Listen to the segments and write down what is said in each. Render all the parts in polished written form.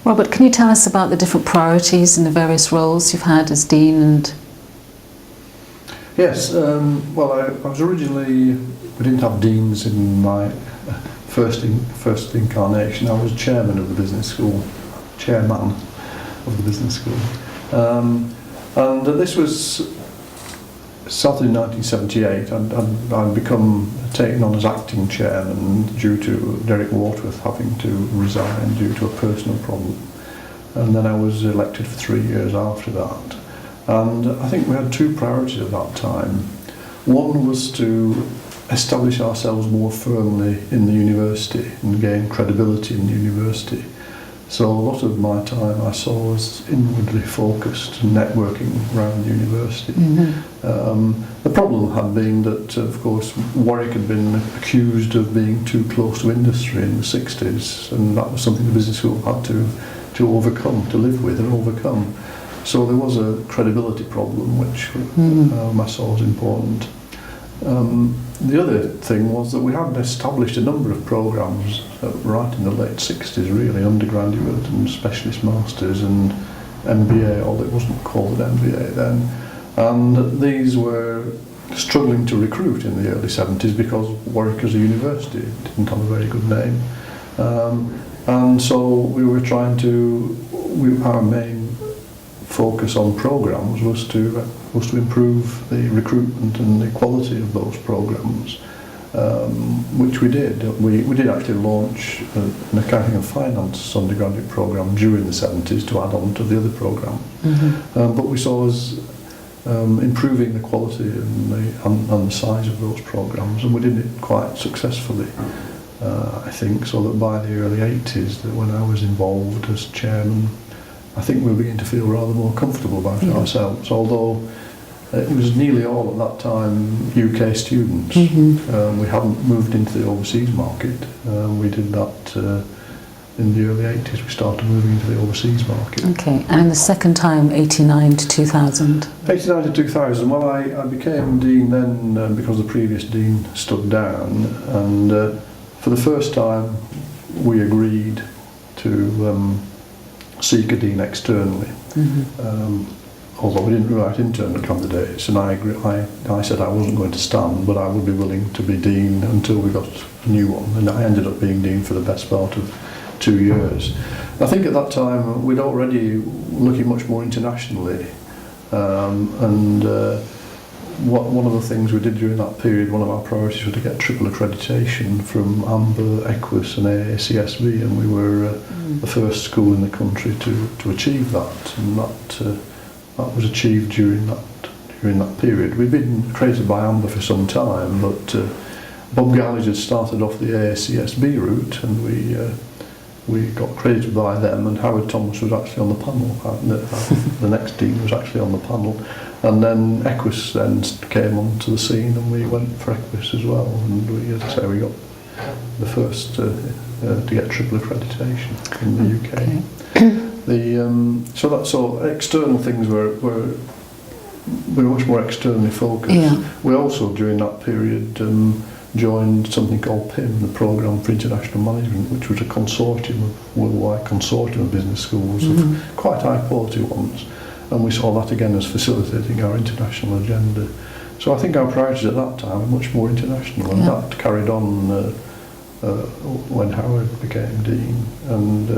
Robert, can you tell us about the different priorities and the various roles you've had as Dean? And Yes, well, I was originally, we didn't have deans in my first incarnation. I was chairman of the business school, chairman of the business school. And this was started in 1978, and I'd become taken on as acting chairman due to Derek Waterworth having to resign due to a personal problem. And then I was elected for 3 years after that. And I think we had two priorities at that time. One was to establish ourselves more firmly in the university and gain credibility in the university. So a lot of my time I saw as inwardly focused and networking around the university. The problem had been that, of course, Warwick had been accused of being too close to industry in the 60s, and that was something the business school had to overcome, to live with and overcome. So there was a credibility problem which I saw as important. The other thing was that we had established a number of programmes right in the late 60s, really, undergraduate and specialist masters and MBA, although it wasn't called an MBA then. And these were struggling to recruit in the early 70s because Warwick as a university didn't have a very good name. And so we were trying to, our main focus on programmes was to improve the recruitment and the quality of those programmes, which we did. We did actually launch an accounting and finance undergraduate programme during the 70s to add on to the other programme. But we saw us improving the quality and the size of those programmes, and we did it quite successfully, I think, so that by the early 80s, that when I was involved as chairman, I think we were beginning to feel rather more comfortable about ourselves, although it was nearly all at that time UK students. We hadn't moved into the overseas market. We did that in the early 80s. We started moving into the overseas market. Okay, and in the second time, 89 to 2000? 89 to 2000, well, I became dean then because the previous dean stood down, and for the first time we agreed to seek a dean externally. Although we didn't write internal candidates, and I said I wasn't going to stand, but I would be willing to be dean until we got a new one, and I ended up being dean for the best part of 2 years. I think at that time we'd already looking much more internationally, and one of the things we did during that period, one of our priorities was to get triple accreditation from AMBER, EQUIS and AACSB, and we were the first school in the country to achieve that, and that was achieved during that period. We'd been accredited by AMBER for some time, but Bob Gallagher had started off the AACSB route, and we got credited by them, and Howard Thomas was actually on the panel. The next dean was actually on the panel, and then EQUIS then came onto the scene, and we went for EQUIS as well, and we, as I say, we got the first to get triple accreditation in the UK. So external things were much more externally focused. We also during that period joined something called PIM, the Programme for International Management, which was a worldwide consortium of business schools, of quite high quality ones, and we saw that again as facilitating our international agenda. So I think our priorities at that time were much more international, and that carried on when Howard became dean, and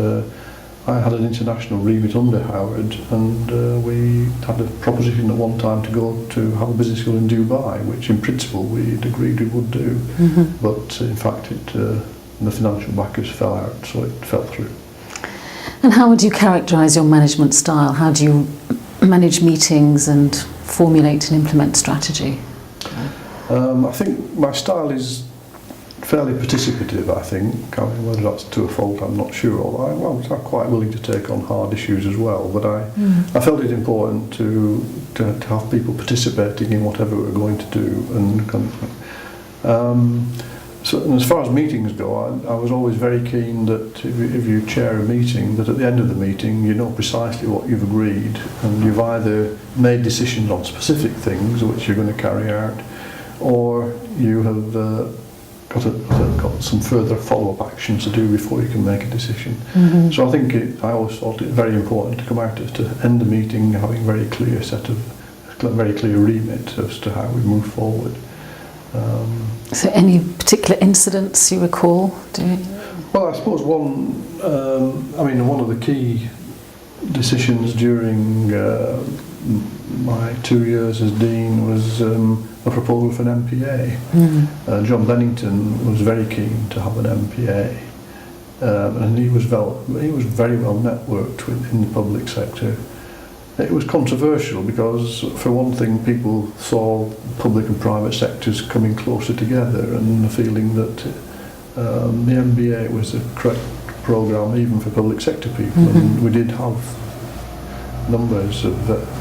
I had an international remit under Howard, and we had a proposition at one time to go to have a business school in Dubai, which in principle we'd agreed we would do, but in fact the financial backers fell out, so it fell through. And how would you characterise your management style? How do you manage meetings and formulate and implement strategy? I think my style is fairly participative, I think. I mean, whether that's to a fault, I'm not sure. Although I'm quite willing to take on hard issues as well, but I felt it important to have people participating in whatever we're going to do. So as far as meetings go, I was always very keen that if you chair a meeting, that at the end of the meeting you know precisely what you've agreed, and you've either made decisions on specific things which you're going to carry out, or you have got some further follow-up actions to do before you can make a decision. So I think I always thought it very important to come out to end the meeting having a very clear remit as to how we move forward. So any particular incidents you recall? Well, I suppose one of the key decisions during my 2 years as Dean was a proposal for an MPA. John Bennington was very keen to have an MPA, and he was very well networked in the public sector. It was controversial because, for one thing, people saw public and private sectors coming closer together, and the feeling that the MBA was the correct programme even for public sector people. And we did have numbers of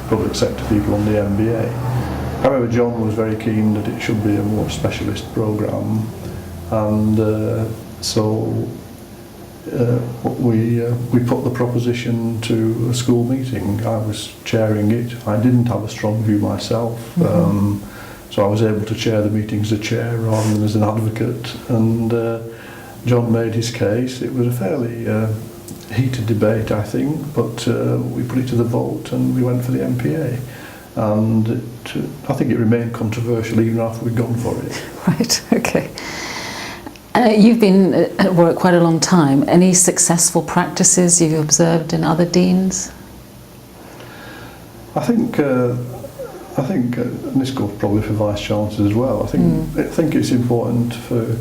public sector people on the MBA. However, John was very keen that it should be a more specialist programme, and so we put the proposition to a school meeting. I was chairing it. I didn't have a strong view myself, so I was able to chair the meeting as a chair rather than as an advocate, and John made his case. It was a fairly heated debate, I think, but we put it to the vote and we went for the MPA, and I think it remained controversial even after we'd gone for it. Right, okay. You've been at Warwick quite a long time. Any successful practices you've observed in other deans? I think, and this goes probably for Vice-Chancellors as well, I think it's important for,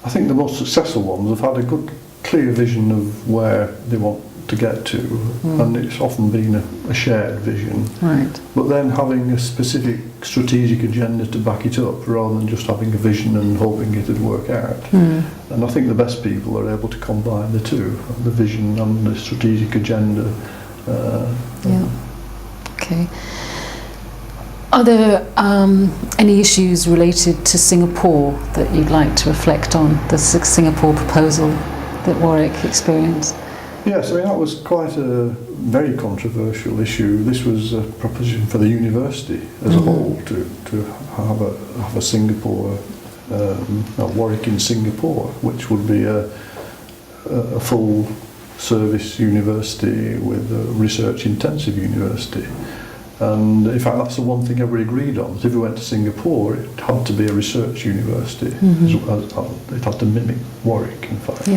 I think the most successful ones have had a good, clear vision of where they want to get to, and it's often been a shared vision. Right. But then having a specific strategic agenda to back it up, rather than just having a vision and hoping it'd work out. And I think the best people are able to combine the two, the vision and the strategic agenda. Okay. Are there any issues related to Singapore that you'd like to reflect on, the Singapore proposal that Warwick experienced? Yes, I mean, that was quite a very controversial issue. This was a proposition for the university as a whole to have a Singapore, Warwick in Singapore, which would be a full service university with a research intensive university. And in fact, that's the one thing everybody agreed on, that if we went to Singapore, it had to be a research university. It had to mimic Warwick, in fact.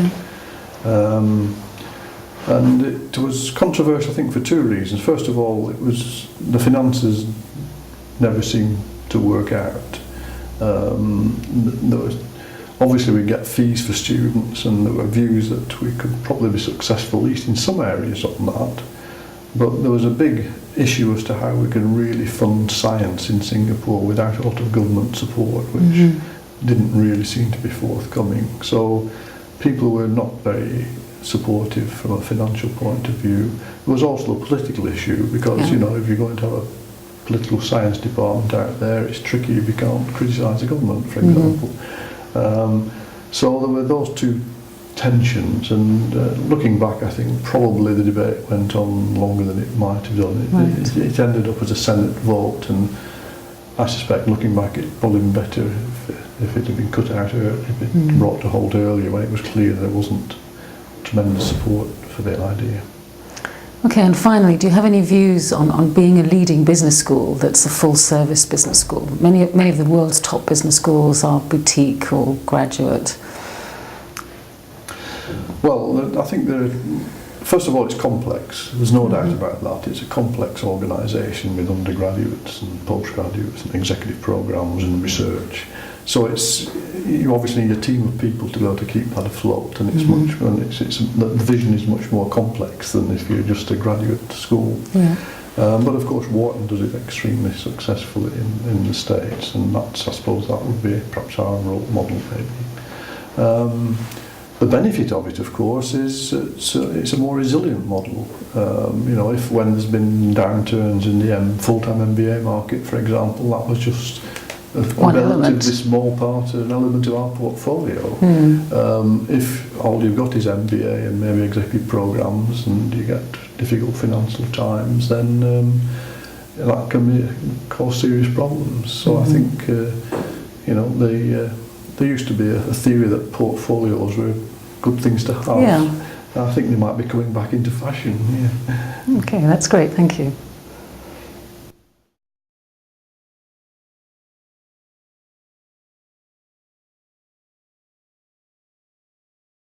And it was controversial, I think, for two reasons. First of all, it was the finances never seemed to work out. There was, obviously, we get fees for students, and there were views that we could probably be successful, at least in some areas, on that. But there was a big issue as to how we could really fund science in Singapore without a lot of government support, which didn't really seem to be forthcoming. So people were not very supportive from a financial point of view. There was also a political issue, because you know, if you're going to have a political science department out there, it's tricky if you can't criticise the government, for example. So there were those two tensions, and looking back, I think probably the debate went on longer than it might have done. It ended up as a Senate vote, and I suspect, looking back, it'd probably been better if it had been cut out early, if it brought to halt earlier, when it was clear there wasn't tremendous support for the idea. Okay, and finally, do you have any views on being a leading business school that's a full-service business school? Many of the world's top business schools are boutique or graduate. Well, I think first of all, it's complex. There's no doubt about that. It's a complex organisation with undergraduates and postgraduates and executive programmes and research. So you obviously need a team of people to be able to keep that afloat, and the vision is much more complex than if you're just a graduate school. But of course, Wharton does it extremely successfully in the States, and I suppose that would be perhaps our role model, maybe. The benefit of it, of course, is it's a more resilient model. When there's been downturns in the full-time MBA market, for example, that was just a relatively small part, an element of our portfolio. If all you've got is MBA and maybe executive programmes, and you get difficult financial times, then that can cause serious problems. So I think there used to be a theory that portfolios were good things to have. Yeah. I think they might be coming back into fashion. Yeah. Okay, that's great. Thank you.